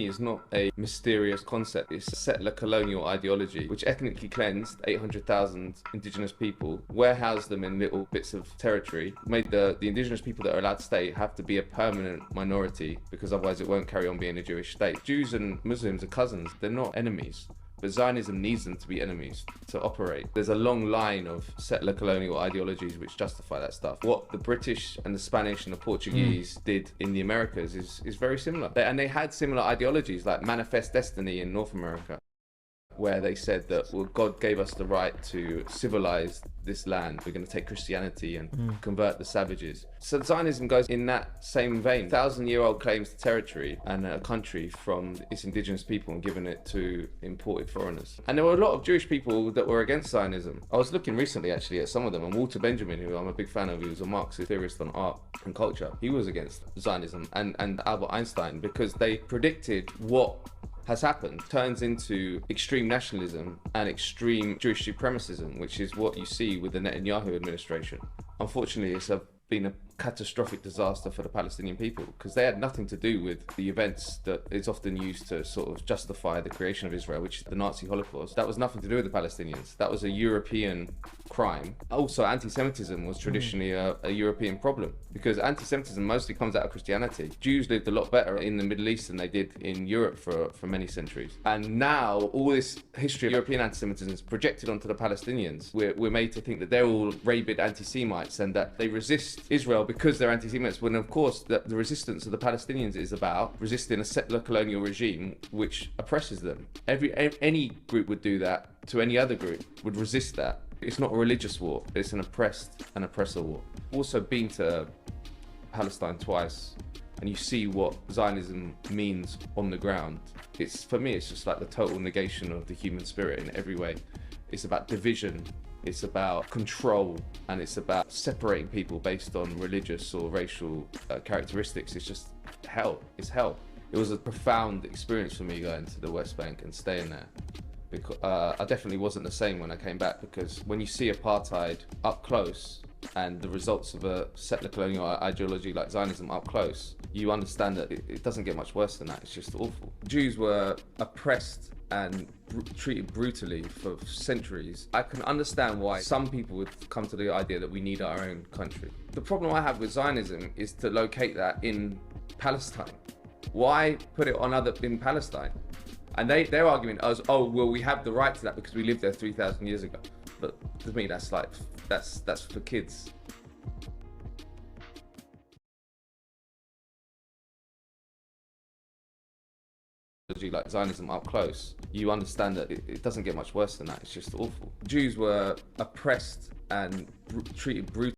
is not a mysterious concept. It's a settler colonial ideology which ethnically cleansed 800,000 indigenous people, warehoused them in little bits of territory, made the indigenous people that are allowed to stay have to be a permanent minority because otherwise it won't carry on being a Jewish state. Jews and Muslims are cousins, they're not enemies. But Zionism needs them to be enemies to operate. There's a long line of settler colonial ideologies which justify that stuff. What the British and the Spanish and the Portuguese did in the Americas is very similar. And they had similar ideologies like Manifest Destiny in North America, where they said that, well, God gave us the right to civilize this land. We're going to take Christianity and convert the savages. So Zionism goes in that same vein. 1,000-year-old claims to territory and a country from its indigenous people and giving it to imported foreigners. And there were a lot of Jewish people that were against Zionism. I was looking recently actually at some of them, and Walter Benjamin, who I'm a big fan of, he was a Marxist theorist on art and culture. He was against Zionism, and Albert Einstein, because they predicted what has happened turns into extreme nationalism and extreme Jewish supremacism, which is what you see with the Netanyahu administration. Unfortunately, it's been a catastrophic disaster for the Palestinian people because they had nothing to do with the events that is often used to sort of justify the creation of Israel, which is the Nazi Holocaust. That was nothing to do with the Palestinians. That was a European crime. Also, anti-Semitism was traditionally a European problem because anti-Semitism mostly comes out of Christianity. Jews lived a lot better in the Middle East than they did in Europe for many centuries. And now all this history of European anti-Semitism is projected onto the Palestinians. We're made to think that they're all rabid anti-Semites and that they resist Israel because they're anti-Semites, when of course the resistance of the Palestinians is about resisting a settler colonial regime which oppresses them. Any group would do that to any other group, would resist that. It's not a religious war, it's an oppressed and oppressor war. Also been to Palestine twice, and you see what Zionism means on the ground. For me, it's just like the total negation of the human spirit in every way. It's about division, it's about control, and it's about separating people based on religious or racial characteristics. It's just hell. It's hell. It was a profound experience for me going to the West Bank and staying there. Because I definitely wasn't the same when I came back, because when you see apartheid up close and the results of a settler colonial ideology like Zionism up close, you understand that it doesn't get much worse than that. It's just awful. Jews were oppressed and treated brutally for centuries. I can understand why some people would come to the idea that we need our own country. The problem I have with Zionism is to locate that in Palestine. Why put it in Palestine? And their argument is, oh, well, we have the right to that because we lived there 3,000 years ago. But to me, that's for kids. Like Zionism up close, you understand that it doesn't get much worse than that. It's just awful. Jews were oppressed and treated brutally